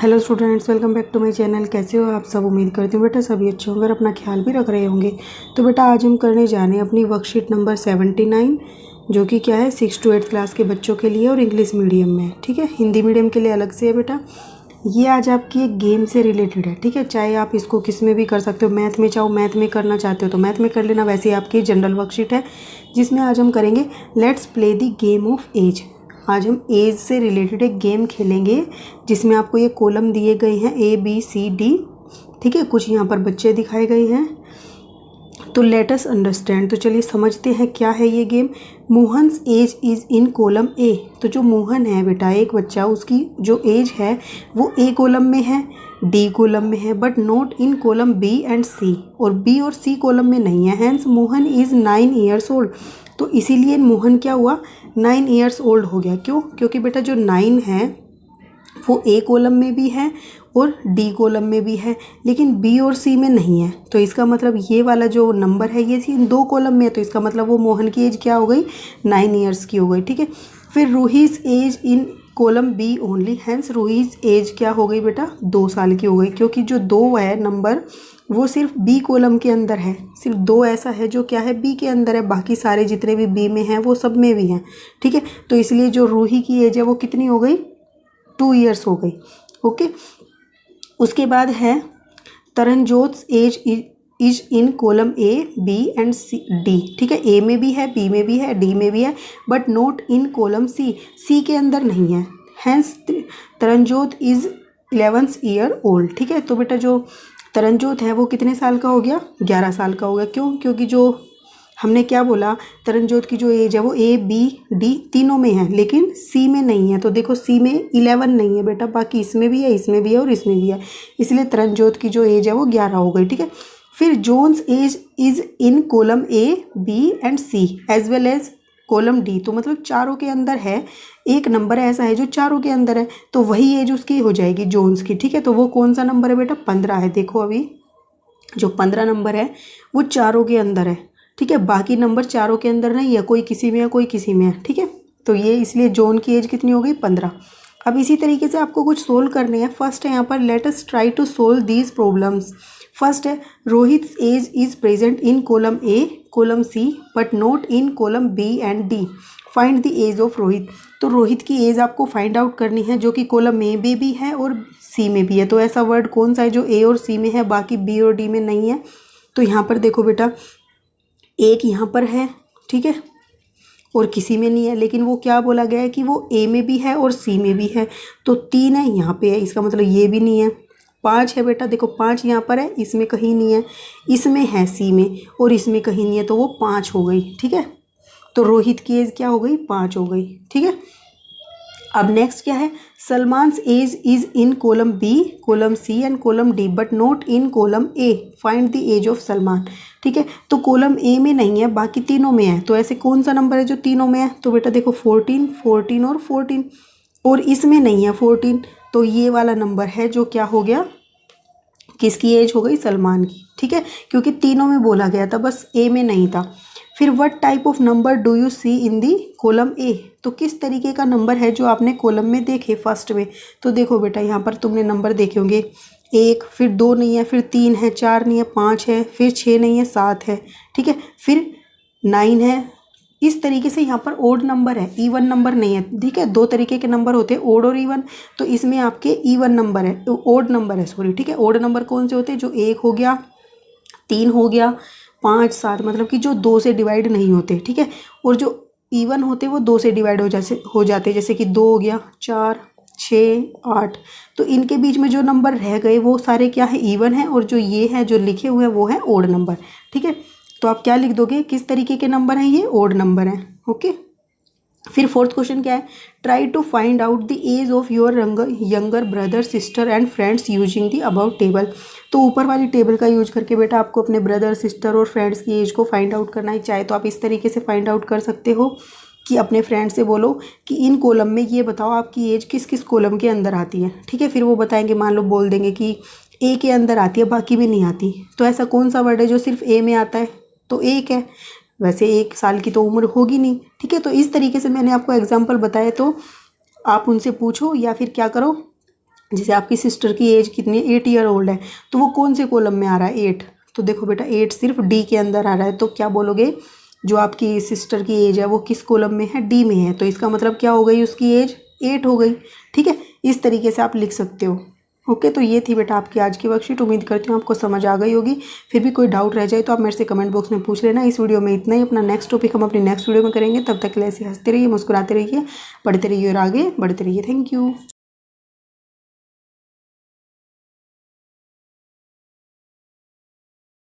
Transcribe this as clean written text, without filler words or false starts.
Hello students, welcome back to my channel. कैसे हो आप सब? उम्मीद करती हूँ बेटा सभी अच्छे होंगे और अपना ख्याल भी रख रहे होंगे। तो बेटा आज हम करने जाने अपनी वर्कशीट नंबर 79, जो कि क्या है 6 to 8 क्लास के बच्चों के लिए और इंग्लिश मीडियम में। ठीक है, हिंदी मीडियम के लिए अलग से है बेटा। ये आज आपकी एक गेम से रिलेटेड है। ठीक है, चाहे आप इसको किस में भी कर सकते हो, मैथ में चाहो मैथ में करना चाहते हो तो मैथ में कर लेना। वैसे आपकी जनरल वर्कशीट है जिसमें आज हम करेंगे let's play the game of age. आज हम एज से रिलेटेड एक गेम खेलेंगे जिसमें आपको ये कॉलम दिए गए हैं ABCD। ठीक है, कुछ यहाँ पर बच्चे दिखाए गए हैं। तो लेट अस अंडरस्टैंड। तो चलिए समझते हैं क्या है ये game. Mohan's age is in column A। तो जो मोहन है बेटा, एक बच्चा, उसकी जो एज है वो A कॉलम में है, D कॉलम में है, but not in column B and C। और B और C कॉलम में नहीं है। Hence Mohan is 9 years old. तो इसीलिए मोहन क्या हुआ, 9 years ओल्ड हो गया। क्यों? क्योंकि बेटा जो 9 है वो A कॉलम में भी है और D कॉलम में भी है, लेकिन B और C में नहीं है। तो इसका मतलब ये वाला जो नंबर है ये इन 2 कॉलम में है। तो इसका मतलब वो मोहन की एज क्या हो गई, 9 years की हो गई। ठीक है, फिर Ruhi's age in column B only. Hence Ruhi's age क्या हो गई बेटा, 2 साल की हो गई। क्योंकि जो 2 है नंबर वो सिर्फ B कॉलम के अंदर है। सिर्फ 2 ऐसा है जो क्या है, B के अंदर है। बाकी सारे जितने भी B में हैं वो सब में भी हैं। ठीक है, तो इसलिए जो रूही की एज है वो कितनी हो गई, 2 years हो गई। ओके, उसके बाद है Taranjot age is in column A B and D। ठीक है, A में भी है, B में भी है, D में भी है, but not in column C के अंदर नहीं है। Hence Taranjot is 11 years old. ठीक है, तो बेटा जो तरनजोत है वो कितने साल का हो गया, 11 साल का हो गया। क्यों? क्योंकि जो हमने क्या बोला, तरनजोत की जो एज है वो A B D तीनों में है, लेकिन C में नहीं है। तो देखो C में 11 नहीं है बेटा, बाकी इसमें भी है, इसमें भी है और इसमें भी है। इसलिए तरनजोत की जो एज है वो 11 हो गई। ठीक है, फिर Jones age is in column A B and C as well as column D। तो मतलब चारों के अंदर है। एक नंबर ऐसा है जो चारों के अंदर है, तो वही एज उसकी हो जाएगी जोन्स की। ठीक है, तो वो कौन सा नंबर है बेटा, 15 है। देखो अभी जो 15 नंबर है वो चारों के अंदर है। ठीक है, बाकी नंबर चारों के अंदर नहीं है, कोई किसी में है कोई किसी में है। ठीक है, तो ये इसलिए जोन की एज कितनी हो गई, 15। अब इसी तरीके से आपको कुछ सोल्व करने हैं। फर्स्ट है यहाँ पर let us try to solve these problems. First है Rohit age is present in column A column C but not in column B and D। Find the age of Rohit. तो रोहित की एज आपको फाइंड आउट करनी है, जो कि कॉलम A में भी है और C में भी है। तो ऐसा वर्ड कौन सा है जो A और C में है, बाकी B और D में नहीं है? तो यहाँ पर देखो बेटा, एक यहाँ पर है, ठीक है, और किसी में नहीं है। लेकिन वो क्या बोला गया है कि वो A में भी है और C में भी है। तो 3 है यहाँ पे है, इसका मतलब ये भी नहीं है। 5 है बेटा, देखो 5 यहाँ पर है, इसमें कहीं नहीं है, इसमें है C में और इसमें कहीं नहीं है, तो वो 5 हो गई। ठीक है, तो रोहित की एज क्या हो गई, 5 हो गई। ठीक है, अब नेक्स्ट क्या है, Salman's age is in column B column C and column D but not in column A। Find the age of Salman. ठीक है, तो कॉलम A में नहीं है, बाकी तीनों में है। तो ऐसे कौन सा नंबर है जो तीनों में है? तो बेटा देखो 14 14 और 14, और इसमें नहीं है 14। तो ये वाला नंबर है जो क्या हो गया, किसकी एज हो गई, सलमान की। ठीक है, क्योंकि तीनों में बोला गया था, बस A में नहीं था। फिर what type of number do you see in the column A। तो किस तरीके का नंबर है जो आपने कॉलम में देखे फर्स्ट में? तो देखो बेटा यहाँ पर तुमने नंबर देखे होंगे, 1, फिर 2 नहीं है, फिर 3 है, 4 नहीं है, 5 है, फिर 6 नहीं है, 7 है। ठीक है, फिर 9 है। इस तरीके से यहाँ पर ओड नंबर है, इवन नंबर नहीं है। ठीक है, 2 तरीके के नंबर होते हैं, ओड और इवन। तो इसमें आपके इवन नंबर है, ओड नंबर है, सॉरी। ठीक है, ओड नंबर कौन से होते हैं, जो 1 हो गया, 3 हो गया, 5 7, मतलब कि जो 2 से डिवाइड नहीं होते। ठीक है, और जो इवन होते वो 2 से डिवाइड हो जाते, जैसे कि 2 हो गया, 4 6 8। तो इनके बीच में जो नंबर रह गए वो सारे क्या है, इवन है, और जो ये है जो लिखे हुए हैं वो है ओड नंबर। ठीक है, तो आप क्या लिख दोगे, किस तरीके के नंबर हैं, ये ओड नंबर हैं। ओके, फिर फोर्थ क्वेश्चन क्या है, try to find out the age of your younger brother sister and friends using the about table. तो ऊपर वाली टेबल का यूज करके बेटा आपको अपने ब्रदर सिस्टर और फ्रेंड्स की एज को फाइंड आउट करना है। चाहे तो आप इस तरीके से फाइंड आउट कर सकते हो कि अपने फ्रेंड से बोलो कि इन कॉलम में ये बताओ आपकी एज किस किस कॉलम के अंदर आती है। ठीक है, फिर वो बताएंगे, मान लो बोल देंगे कि A के अंदर आती है, बाकी में नहीं आती। तो ऐसा कौन सा वर्ड है जो सिर्फ A में आता है? तो 1 है। वैसे 1 साल की तो उम्र होगी नहीं। ठीक है, तो इस तरीके से मैंने आपको एग्जाम्पल बताया, तो आप उनसे पूछो या फिर क्या करो, जैसे आपकी सिस्टर की एज कितनी है, 8 ईयर ओल्ड है, तो वो कौन से कॉलम में आ रहा है, 8। तो देखो बेटा 8 सिर्फ डी के अंदर आ रहा है, तो क्या बोलोगे, जो आपकी सिस्टर की एज है वो किस कॉलम में है, डी में है, तो इसका मतलब क्या हो गई, उसकी एज 8 हो गई। ठीक है, इस तरीके से आप लिख सकते हो। ओके, तो ये थी बेटा आपकी आज की वर्कशीट। उम्मीद करती हूँ आपको समझ आ गई होगी। फिर भी कोई डाउट रह जाए तो आप मेरे से कमेंट बॉक्स में पूछ लेना। इस वीडियो में इतना ही। अपना नेक्स्ट टॉपिक हम अपनी नेक्स्ट वीडियो में करेंगे। तब तक के लिए ऐसे हंसते रहिए, मुस्कुराते रहिए, पढ़ते रहिए और आगे बढ़ते रहिए। Thank you.